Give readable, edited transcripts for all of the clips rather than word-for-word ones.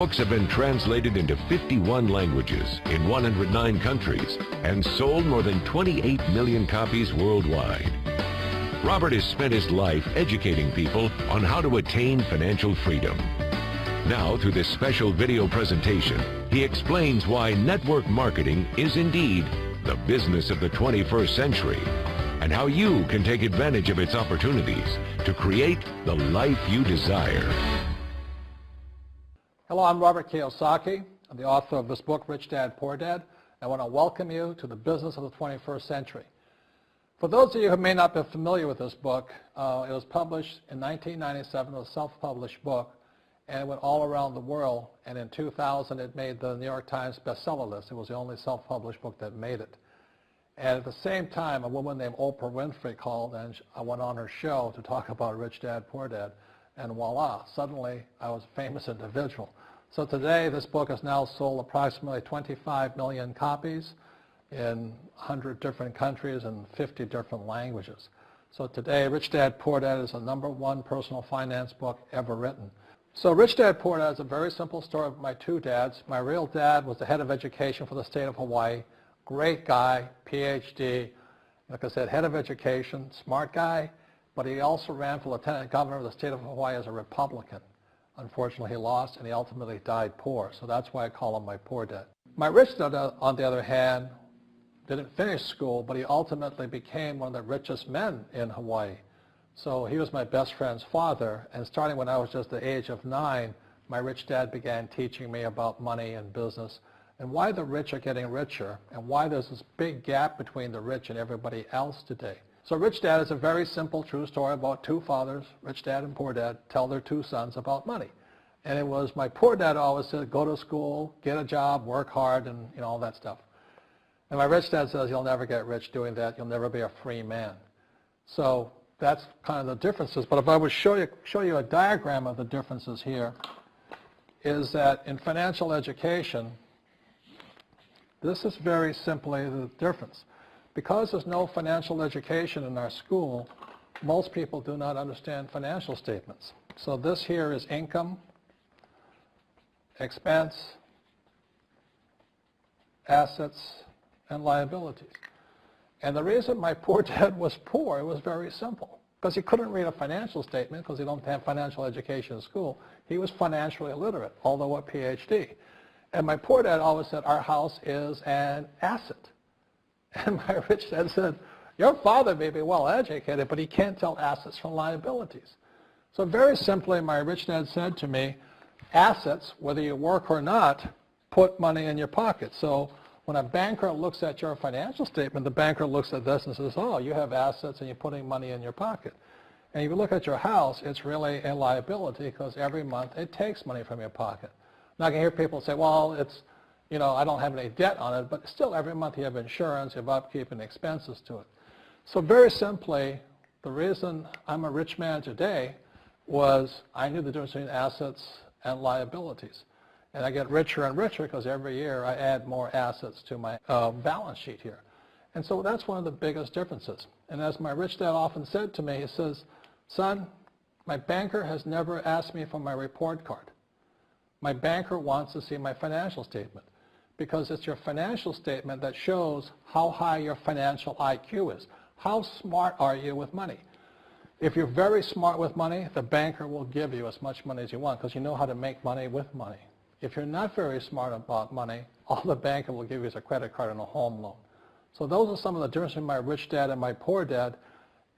Books have been translated into 51 languages in 109 countries and sold more than 28 million copies worldwide. Robert has spent his life educating people on how to attain financial freedom. Now, through this special video presentation, he explains why network marketing is indeed the business of the 21st century and how you can take advantage of its opportunities to create the life you desire. Hello, I'm Robert Kiyosaki. I'm the author of this book, Rich Dad, Poor Dad. I want to welcome you to the business of the 21st century. For those of you who may not be familiar with this book, it was published in 1997. It was a self-published book, and it went all around the world. And in 2000, it made the New York Times bestseller list. It was the only self-published book that made it. And at the same time, a woman named Oprah Winfrey called, and I went on her show to talk about Rich Dad, Poor Dad. And voila, suddenly I was a famous individual. So today this book has now sold approximately 25 million copies in 100 different countries and 50 different languages. So today Rich Dad, Poor Dad is the #1 personal finance book ever written. So Rich Dad, Poor Dad is a very simple story of my two dads. My real dad was the head of education for the state of Hawaii. Great guy, PhD, like I said, head of education, smart guy. But he also ran for lieutenant governor of the state of Hawaii as a Republican. Unfortunately, he lost, and he ultimately died poor. So that's why I call him my poor dad. My rich dad, on the other hand, didn't finish school, but he ultimately became one of the richest men in Hawaii. So he was my best friend's father, and starting when I was just the age of 9, my rich dad began teaching me about money and business and why the rich are getting richer and why there's this big gap between the rich and everybody else today. So Rich Dad is a very simple, true story about two fathers, Rich Dad and Poor Dad, tell their two sons about money. And it was my poor dad always said, go to school, get a job, work hard, and all that stuff. And my rich dad says, you'll never get rich doing that. You'll never be a free man. So that's kind of the differences. But if I would show you a diagram of the differences here, is that in financial education, this is very simply the difference. Because there's no financial education in our school, most people do not understand financial statements. So this here is income, expense, assets, and liabilities. And the reason my poor dad was poor, it was very simple. Because he couldn't read a financial statement because he don't have financial education in school. He was financially illiterate, although a PhD. And my poor dad always said, our house is an asset. And my rich dad said, your father may be well educated, but he can't tell assets from liabilities. So very simply, my rich dad said to me, assets, whether you work or not, put money in your pocket. So when a banker looks at your financial statement, the banker looks at this and says, oh, you have assets and you're putting money in your pocket. And if you look at your house, it's really a liability because every month it takes money from your pocket. Now I can hear people say, well, it's, I don't have any debt on it, but still every month you have insurance, you have upkeep and expenses to it. So very simply, the reason I'm a rich man today was I knew the difference between assets and liabilities. And I get richer and richer because every year I add more assets to my balance sheet here. And so that's one of the biggest differences. And as my rich dad often said to me, he says, son, my banker has never asked me for my report card. My banker wants to see my financial statement because it's your financial statement that shows how high your financial IQ is. How smart are you with money? If you're very smart with money, the banker will give you as much money as you want because you know how to make money with money. If you're not very smart about money, all the banker will give you is a credit card and a home loan. So those are some of the differences between my rich dad and my poor dad.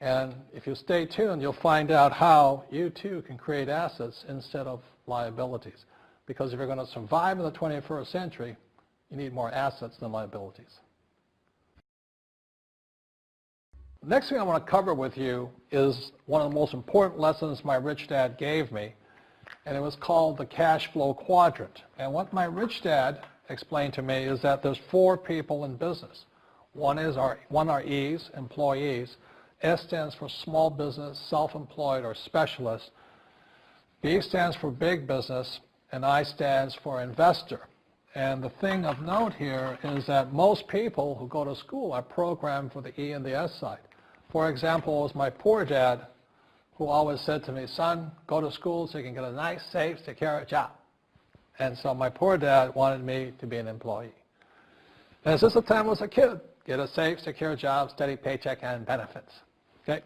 And if you stay tuned, you'll find out how you too can create assets instead of liabilities. Because if you're going to survive in the 21st century, you need more assets than liabilities. The next thing I want to cover with you is one of the most important lessons my rich dad gave me, and it was called the cash flow quadrant. And what my rich dad explained to me is that there's 4 people in business. One are E's, employees. S stands for small business, self-employed, or specialist. B stands for big business, and I stands for investor. And the thing of note here is that most people who go to school are programmed for the E and the S side. For example, it was my poor dad who always said to me, son, go to school so you can get a nice, safe, secure job. And so my poor dad wanted me to be an employee. And since the time I was a kid, get a safe, secure job, steady paycheck, and benefits. Okay?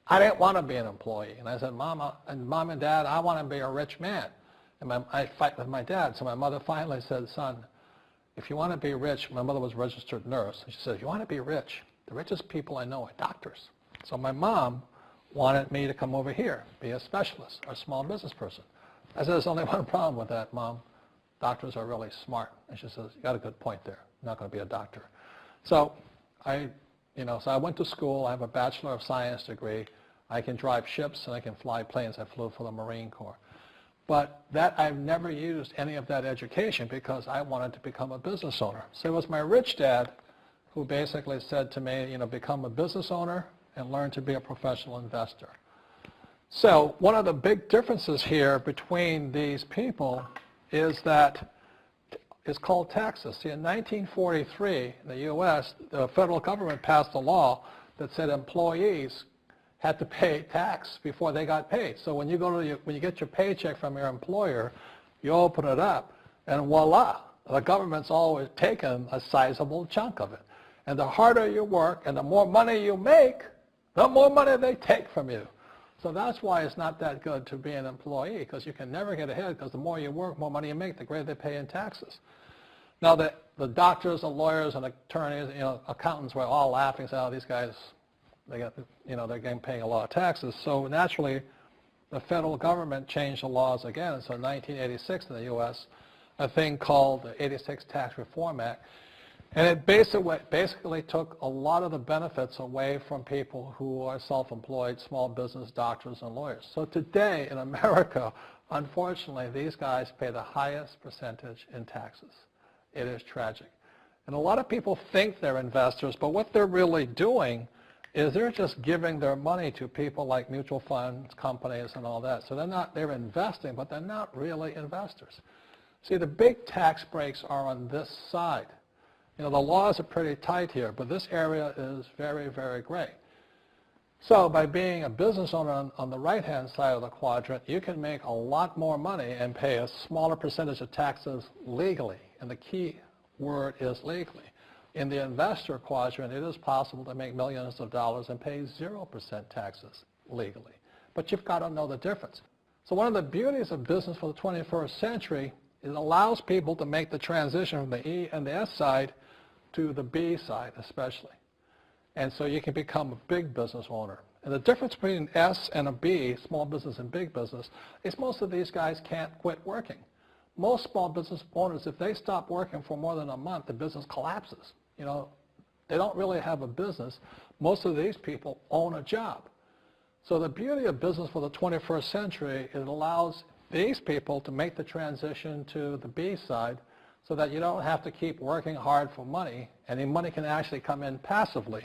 I didn't want to be an employee. And I said, Mom and Dad, I want to be a rich man. And I fight with my dad. So my mother finally said, son, if you want to be rich, my mother was a registered nurse. And she said, if you want to be rich, the richest people I know are doctors. So my mom wanted me to come over here, be a specialist or a small business person. I said, there's only one problem with that, Mom. Doctors are really smart. And she says, you got a good point there. I'm not going to be a doctor. So I went to school. I have a Bachelor of Science degree. I can drive ships and I can fly planes. I flew for the Marine Corps. But I've never used any of that education because I wanted to become a business owner. So it was my rich dad who basically said to me, become a business owner and learn to be a professional investor. So one of the big differences here between these people is that it's called taxes. See, in 1943, in the U.S., the federal government passed a law that said employees had to pay tax before they got paid. So when you get your paycheck from your employer, you open it up, and voila, the government's always taken a sizable chunk of it. And the harder you work and the more money you make, the more money they take from you. So that's why it's not that good to be an employee, because you can never get ahead, because the more you work, more money you make, the greater they pay in taxes. Now, the doctors, the lawyers, and attorneys, accountants were all laughing, saying, oh, these guys, they're getting paying a lot of taxes. So naturally, the federal government changed the laws again. So in 1986 in the U.S., a thing called the 86 Tax Reform Act, and it basically took a lot of the benefits away from people who are self-employed, small business, doctors, and lawyers. So today in America, unfortunately, these guys pay the highest percentage in taxes. It is tragic. And a lot of people think they're investors, but what they're really doing is they're just giving their money to people like mutual funds, companies, and all that. So they're investing, but they're not really investors. See, the big tax breaks are on this side. The laws are pretty tight here, but this area is very, very gray. So by being a business owner on the right-hand side of the quadrant, you can make a lot more money and pay a smaller percentage of taxes legally. And the key word is legally. In the investor quadrant, it is possible to make millions of dollars and pay 0% taxes legally. But you've got to know the difference. So one of the beauties of business for the 21st century is it allows people to make the transition from the E and the S side to the B side especially. And so you can become a big business owner. And the difference between an S and a B, small business and big business, is most of these guys can't quit working. Most small business owners, if they stop working for more than a month, the business collapses. They don't really have a business. Most of these people own a job. So the beauty of business for the 21st century is it allows these people to make the transition to the B side so that you don't have to keep working hard for money, and the money can actually come in passively.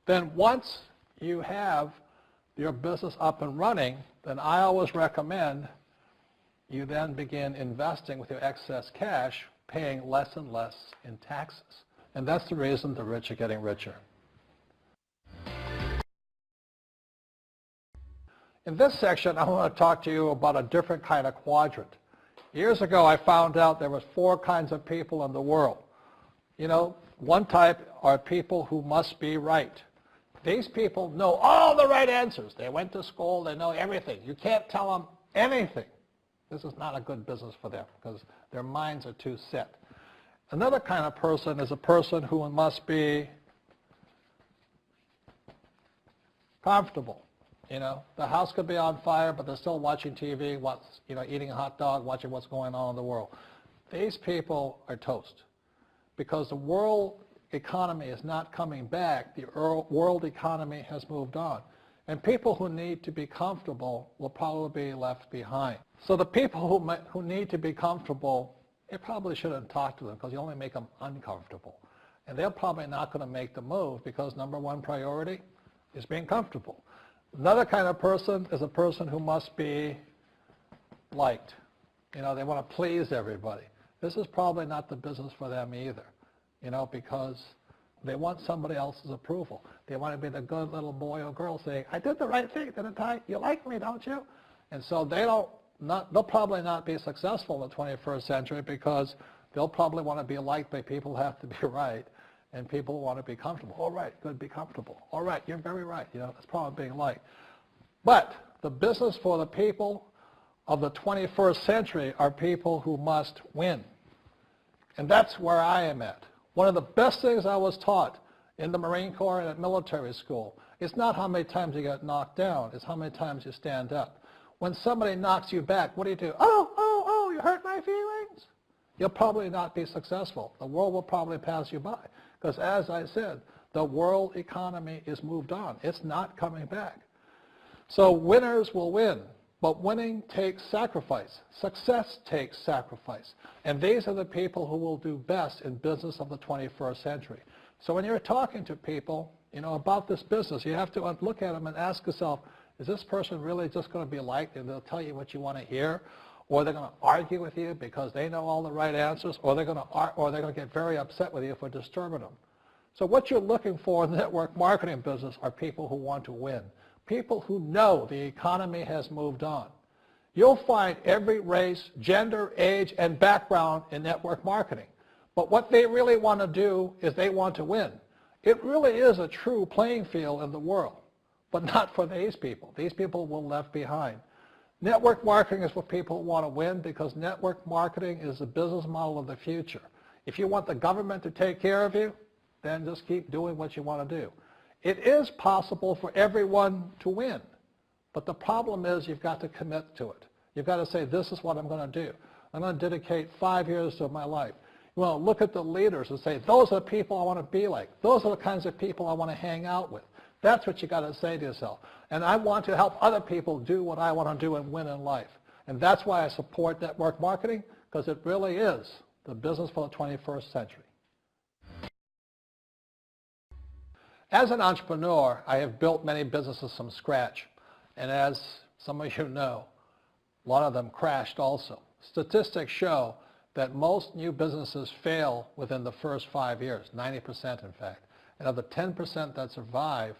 Then once you have your business up and running, then I always recommend you then begin investing with your excess cash, paying less and less in taxes. And that's the reason the rich are getting richer. In this section, I want to talk to you about a different kind of quadrant. Years ago, I found out there was 4 kinds of people in the world. One type are people who must be right. These people know all the right answers. They went to school. They know everything. You can't tell them anything. This is not a good business for them because their minds are too set. Another kind of person is a person who must be comfortable. The house could be on fire, but they're still watching TV, eating a hot dog, watching what's going on in the world. These people are toast because the world economy is not coming back. The world economy has moved on. And people who need to be comfortable will probably be left behind. So the people who need to be comfortable, you probably shouldn't talk to them because you only make them uncomfortable. And they're probably not going to make the move because number 1 priority is being comfortable. Another kind of person is a person who must be liked. They want to please everybody. This is probably not the business for them either, because they want somebody else's approval. They want to be the good little boy or girl saying, I did the right thing, didn't I? You like me, don't you? And so they don't they'll probably not be successful in the 21st century because they'll probably want to be liked by people who have to be right, and people want to be comfortable. All right, good, be comfortable. All right, you're very right. That's probably being liked. But the business for the people of the 21st century are people who must win. And that's where I am at. One of the best things I was taught in the Marine Corps and at military school is not how many times you get knocked down, it's how many times you stand up. When somebody knocks you back, what do? Oh, you hurt my feelings. You'll probably not be successful. The world will probably pass you by. Because as I said, the world economy is moved on. It's not coming back. So winners will win. But winning takes sacrifice. Success takes sacrifice. And these are the people who will do best in business of the 21st century. So when you're talking to people, about this business, you have to look at them and ask yourself, is this person really just going to be liked and they'll tell you what you want to hear? Or they're going to argue with you because they know all the right answers? Or they're going to get very upset with you for disturbing them? So what you're looking for in the network marketing business are people who want to win. People who know the economy has moved on. You'll find every race, gender, age, and background in network marketing. But what they really want to do is they want to win. It really is a true playing field in the world, but not for these people. These people will be left behind. Network marketing is for people who want to win because network marketing is the business model of the future. If you want the government to take care of you, then just keep doing what you want to do. It is possible for everyone to win, but the problem is you've got to commit to it. You've got to say, this is what I'm going to do. I'm going to dedicate 5 years of my life. You want to look at the leaders and say, those are the people I want to be like. Those are the kinds of people I want to hang out with. That's what you got to say to yourself. And I want to help other people do what I want to do and win in life. And that's why I support network marketing, because it really is the business for the 21st century. As an entrepreneur, I have built many businesses from scratch. And as some of you know, a lot of them crashed also. Statistics show that most new businesses fail within the first 5 years, 90% in fact. And of the 10% that survive,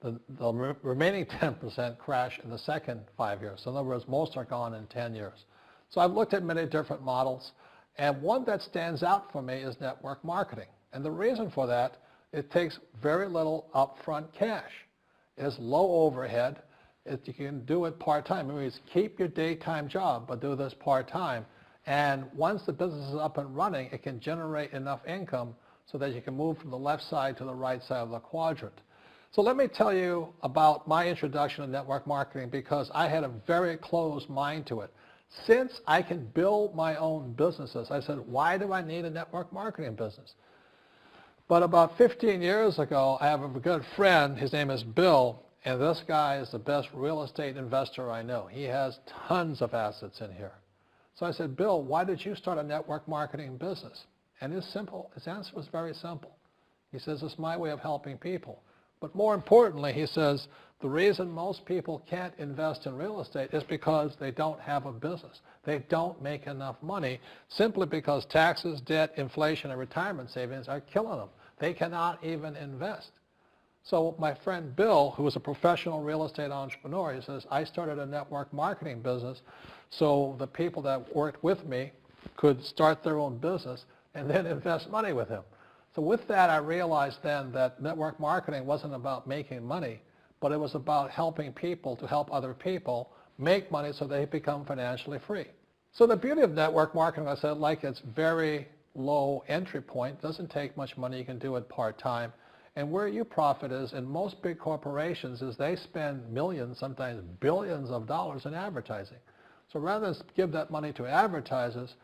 the remaining 10% crash in the second 5 years. So in other words, most are gone in 10 years. So I've looked at many different models, and one that stands out for me is network marketing. And the reason for that, it takes very little upfront cash. It's low overhead. You can do it part-time. It means keep your daytime job, but do this part-time. And once the business is up and running, it can generate enough income so that you can move from the left side to the right side of the quadrant. So let me tell you about my introduction to network marketing, because I had a very closed mind to it. Since I can build my own businesses, I said, why do I need a network marketing business? But about 15 years ago, I have a good friend, his name is Bill, and this guy is the best real estate investor I know. He has tons of assets in here. So I said, Bill, why did you start a network marketing business? And his answer was very simple. He says, it's my way of helping people. But more importantly, he says, the reason most people can't invest in real estate is because they don't have a business. They don't make enough money simply because taxes, debt, inflation, and retirement savings are killing them. They cannot even invest. So my friend Bill, who is a professional real estate entrepreneur, he says, I started a network marketing business so the people that worked with me could start their own business and then invest money with him. So with that, I realized then that network marketing wasn't about making money, but it was about helping people to help other people make money so they become financially free. So the beauty of network marketing, I said, like it's very low entry point, doesn't take much money, you can do it part-time. And where you profit is in most big corporations is they spend millions, sometimes billions of dollars in advertising. So rather than give that money to advertisers,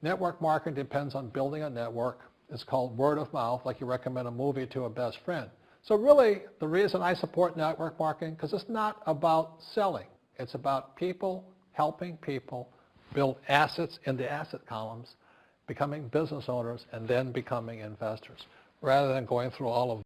network marketing depends on building a network. It's called word of mouth, like you recommend a movie to a best friend. So really, the reason I support network marketing, because it's not about selling. It's about people helping people build assets in the asset columns, becoming business owners, and then becoming investors, rather than going through all of